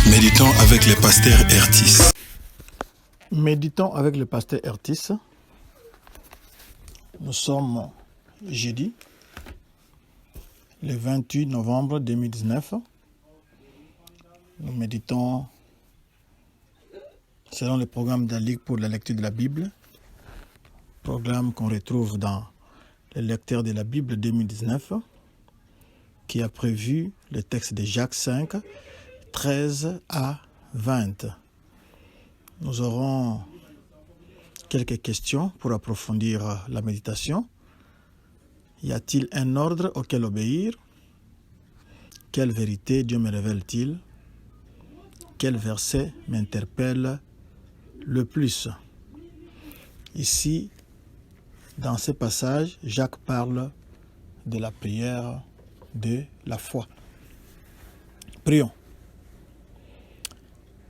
Méditons avec le pasteur Ertis. Méditons avec le pasteur Ertis. Nous sommes jeudi, le 28 novembre 2019. Nous méditons selon le programme de la Ligue pour la lecture de la Bible, programme qu'on retrouve dans le lecteur de la Bible 2019, qui a prévu le texte de Jacques 5, 13 à 20. Nous aurons quelques questions pour approfondir la méditation. Y a-t-il un ordre auquel obéir? Quelle vérité Dieu me révèle-t-il? Quel verset m'interpelle le plus? Ici, dans ce passage, Jacques parle de la prière de la foi. Prions.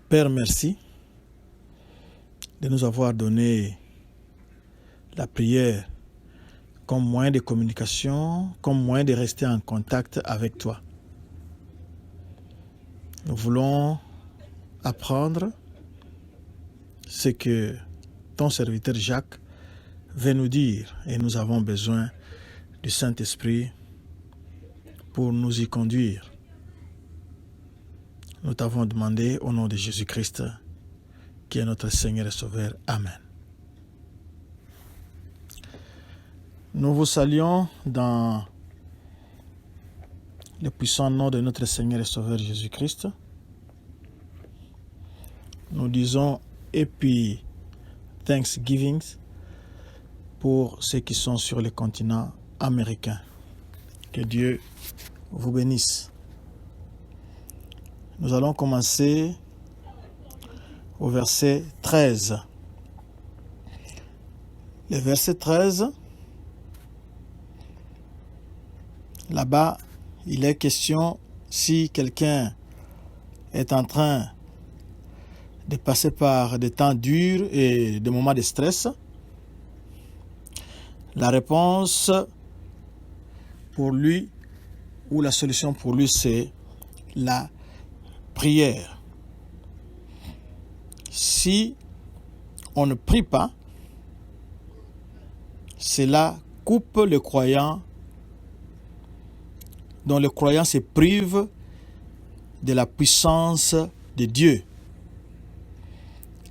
Père, merci de nous avoir donné la prière comme moyen de communication, comme moyen de rester en contact avec toi. Nous voulons apprendre ce que ton serviteur Jacques veut nous dire et nous avons besoin du Saint-Esprit pour nous y conduire. Nous t'avons demandé au nom de Jésus-Christ, qui est notre Seigneur et Sauveur. Amen. Nous vous saluons dans le puissant nom de notre Seigneur et Sauveur Jésus-Christ. Nous disons Happy Thanksgiving pour ceux qui sont sur le continent américain. Que Dieu vous bénisse. Nous allons commencer au verset 13. Le verset 13, là-bas, il est question si quelqu'un est en train de passer par des temps durs et des moments de stress. La réponse pour lui, ou la solution pour lui, c'est la prière. Si on ne prie pas, cela coupe le croyant, dont le croyant se prive de la puissance de Dieu.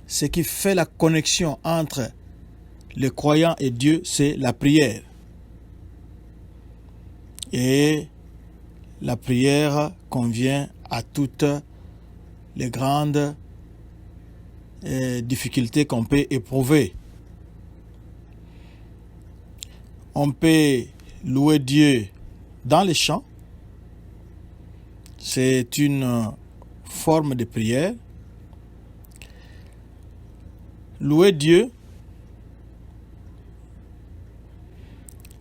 Ce qui fait la connexion entre le croyant et Dieu, c'est la prière. Et la prière convient à toutes les grandes difficultés qu'on peut éprouver. On peut louer Dieu dans les chants. C'est une forme de prière. Louer Dieu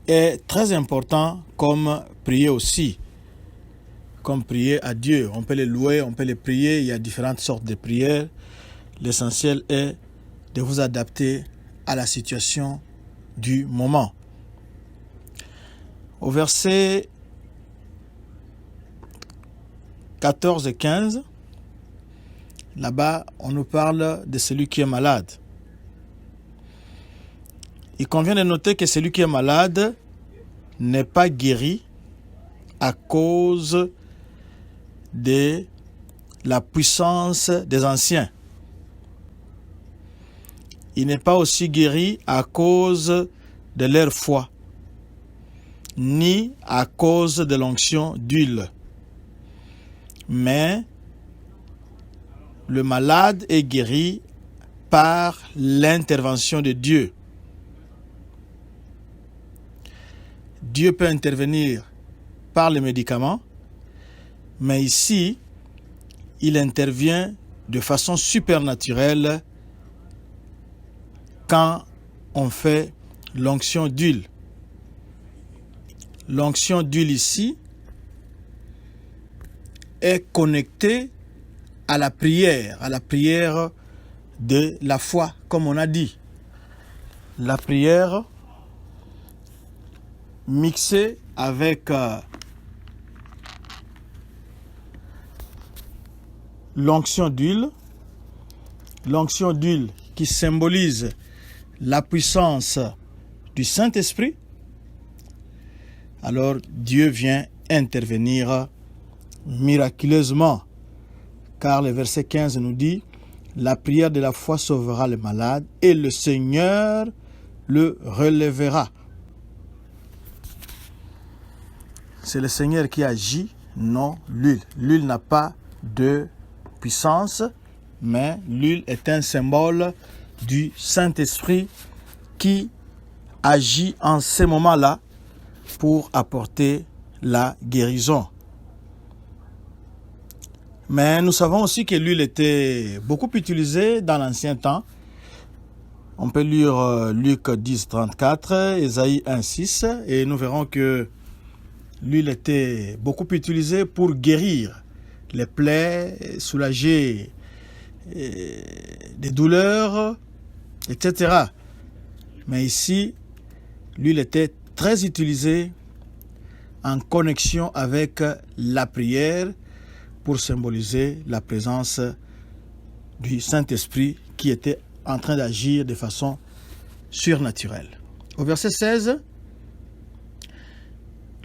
est très important comme prier aussi. Comme prier à Dieu. On peut le louer, on peut le prier. Il y a différentes sortes de prières. L'essentiel est de vous adapter à la situation du moment. Au verset 14 et 15, là-bas, on nous parle de celui qui est malade. Il convient de noter que celui qui est malade n'est pas guéri à cause de la puissance des anciens. Il n'est pas aussi guéri à cause de leur foi, ni à cause de l'onction d'huile. Mais le malade est guéri par l'intervention de Dieu. Dieu peut intervenir par les médicaments, mais ici, il intervient de façon supernaturelle quand on fait l'onction d'huile. L'onction d'huile ici est connectée à la prière de la foi, comme on a dit. La prière mixée avec l'onction d'huile qui symbolise la puissance du Saint-Esprit, alors Dieu vient intervenir miraculeusement. Car le verset 15 nous dit, la prière de la foi sauvera le malade et le Seigneur le relèvera. C'est le Seigneur qui agit, non l'huile. L'huile n'a pas de puissance, mais l'huile est un symbole du Saint-Esprit qui agit en ces moments-là pour apporter la guérison. Mais nous savons aussi que l'huile était beaucoup utilisée dans l'ancien temps. On peut lire Luc 10, 34, Ésaïe 1, 6, et nous verrons que l'huile était beaucoup utilisée pour guérir les plaies, soulager des douleurs, etc. Mais ici, l'huile était très utilisée en connexion avec la prière pour symboliser la présence du Saint-Esprit qui était en train d'agir de façon surnaturelle. Au verset 16,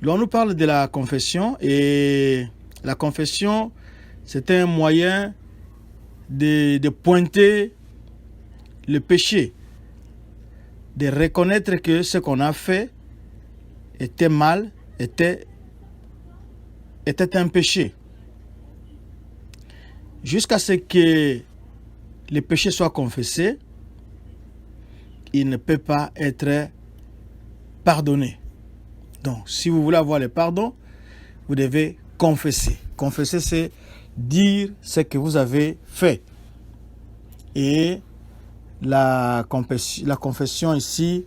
l'on nous parle de la confession, et la confession, c'est un moyen de pointer le péché, de reconnaître que ce qu'on a fait était mal, était un péché. Jusqu'à ce que le péché soit confessé, il ne peut pas être pardonné. Donc, si vous voulez avoir le pardon, vous devez confesser. Confesser, c'est dire ce que vous avez fait. Et la confession ici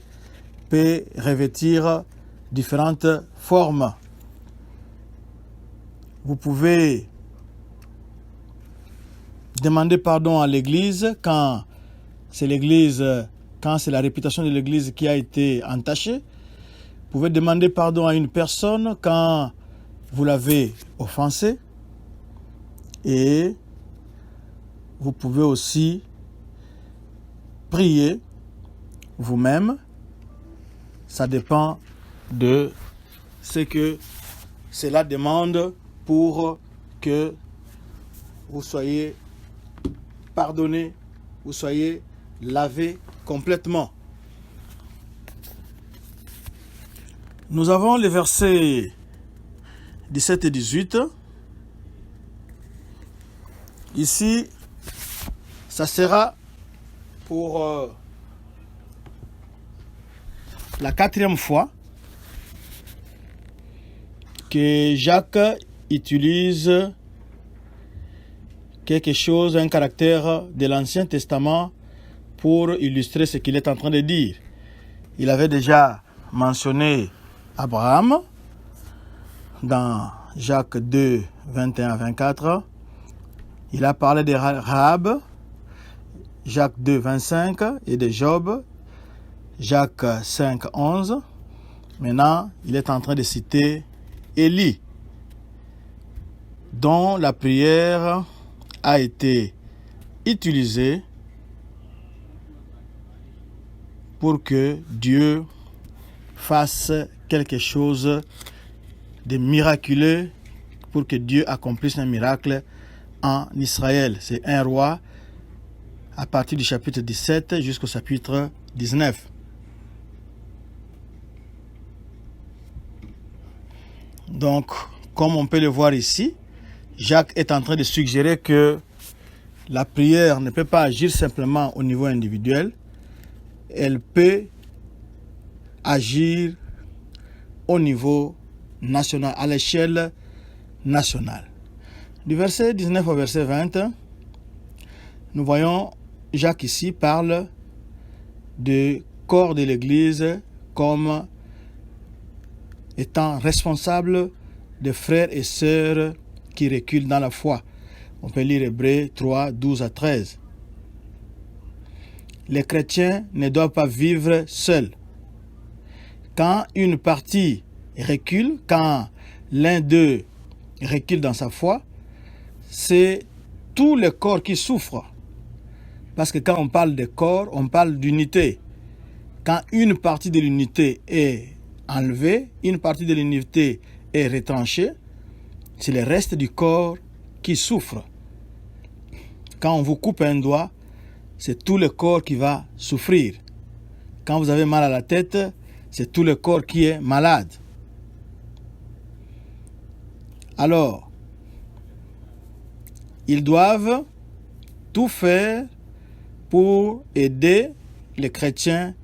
peut revêtir différentes formes. Vous pouvez demander pardon à l'Église quand c'est la réputation de l'Église qui a été entachée. Vous pouvez demander pardon à une personne quand vous l'avez offensée. Et vous pouvez aussi prier vous-même. Ça dépend de ce que cela demande pour que vous soyez pardonné, vous soyez lavé complètement. Nous avons les versets 17 et 18. Ici, ça sera pour la 4e fois que Jacques utilise quelque chose, un caractère de l'Ancien Testament pour illustrer ce qu'il est en train de dire. Il avait déjà mentionné Abraham dans Jacques 2, 21 à 24. Il a parlé de Rahab, Jacques 2, 25, et de Job, Jacques 5, 11. Maintenant, il est en train de citer Élie, dont la prière a été utilisée pour que Dieu fasse quelque chose de miraculeux, pour que Dieu accomplisse un miracle en Israël. C'est 1 Roi à partir du chapitre 17 jusqu'au chapitre 19. Donc, comme on peut le voir ici, Jacques est en train de suggérer que la prière ne peut pas agir simplement au niveau individuel, elle peut agir au niveau national, à l'échelle nationale. Du verset 19 au verset 20, nous voyons Jacques ici parle du corps de l'Église comme étant responsable des frères et sœurs qui reculent dans la foi. On peut lire Hébreux 3, 12 à 13. Les chrétiens ne doivent pas vivre seuls. Quand une partie recule, quand l'un d'eux recule dans sa foi, c'est tous les corps qui souffrent. Parce que quand on parle de corps, on parle d'unité. Quand une partie de l'unité est enlevée, une partie de l'unité est retranchée, c'est le reste du corps qui souffre. Quand on vous coupe un doigt, c'est tout le corps qui va souffrir. Quand vous avez mal à la tête, c'est tout le corps qui est malade. Alors, ils doivent tout faire pour aider les chrétiens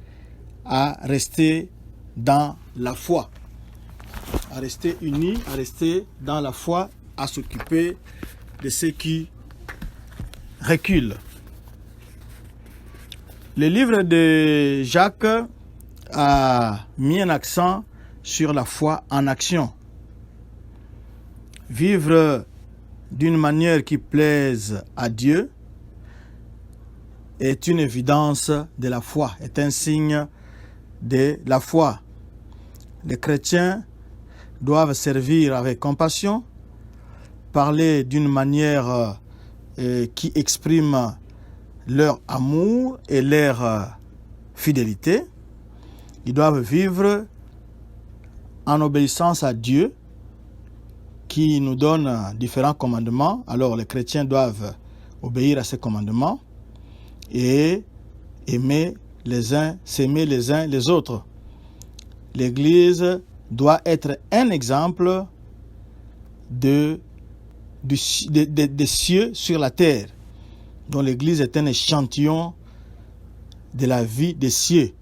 à rester dans la foi, à rester unis, à rester dans la foi, à s'occuper de ceux qui reculent. Le livre de Jacques a mis un accent sur la foi en action. Vivre d'une manière qui plaise à Dieu est une évidence de la foi, est un signe de la foi. Les chrétiens doivent servir avec compassion, parler d'une manière qui exprime leur amour et leur fidélité. Ils doivent vivre en obéissance à Dieu qui nous donne différents commandements. Alors les chrétiens doivent obéir à ces commandements et aimer les uns, s'aimer les uns les autres. L'Église doit être un exemple des cieux sur la terre. Donc l'Église est un échantillon de la vie des cieux.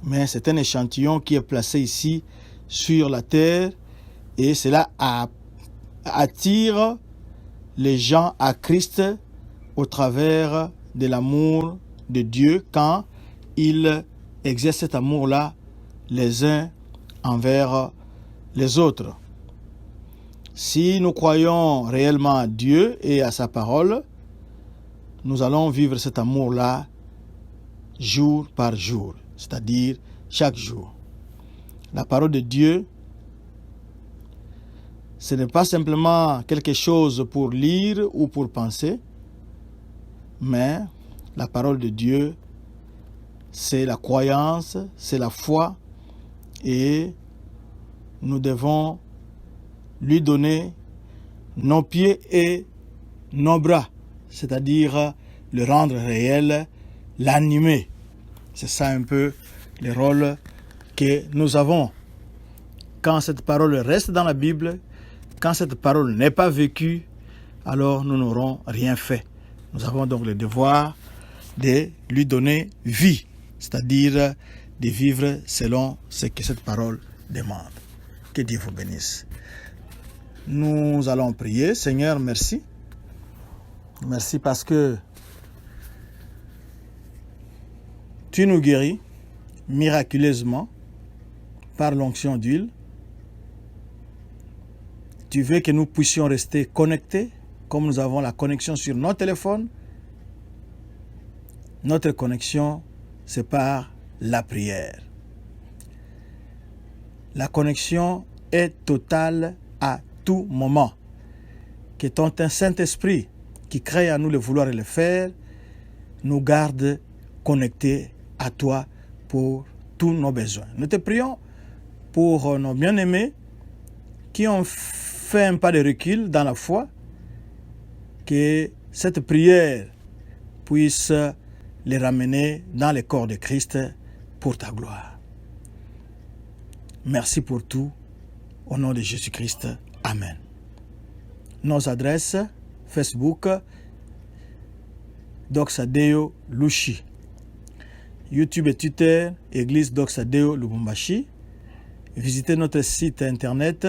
Mais c'est un échantillon qui est placé ici sur la terre et cela attire les gens à Christ au travers de l'amour de Dieu quand ils exercent cet amour-là les uns envers les autres. Si nous croyons réellement à Dieu et à sa parole, nous allons vivre cet amour-là jour par jour, c'est-à-dire chaque jour. La parole de Dieu, ce n'est pas simplement quelque chose pour lire ou pour penser, mais la parole de Dieu, c'est la croyance, c'est la foi, et nous devons lui donner nos pieds et nos bras, c'est-à-dire le rendre réel, l'animer. C'est ça un peu le rôle que nous avons. Quand cette parole reste dans la Bible, quand cette parole n'est pas vécue, alors nous n'aurons rien fait. Nous avons donc le devoir de lui donner vie, c'est-à-dire de vivre selon ce que cette parole demande. Que Dieu vous bénisse. Nous allons prier. Seigneur, merci. Merci parce que tu nous guéris miraculeusement par l'onction d'huile. Tu veux que nous puissions rester connectés comme nous avons la connexion sur nos téléphones. Notre connexion, c'est par la prière. La connexion est totale à tout moment. Que ton Saint-Esprit, qui crée à nous le vouloir et le faire, nous garde connectés à toi pour tous nos besoins. Nous te prions pour nos bien-aimés qui ont fait un pas de recul dans la foi, que cette prière puisse les ramener dans le corps de Christ pour ta gloire. Merci pour tout. Au nom de Jésus-Christ. Amen. Nos adresses, Facebook, Doxa Deo Lushi. YouTube et Twitter, Église Doxa Deo Lubumbashi. Visitez notre site internet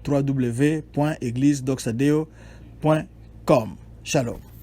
www.églisedoxadeo.com. Shalom.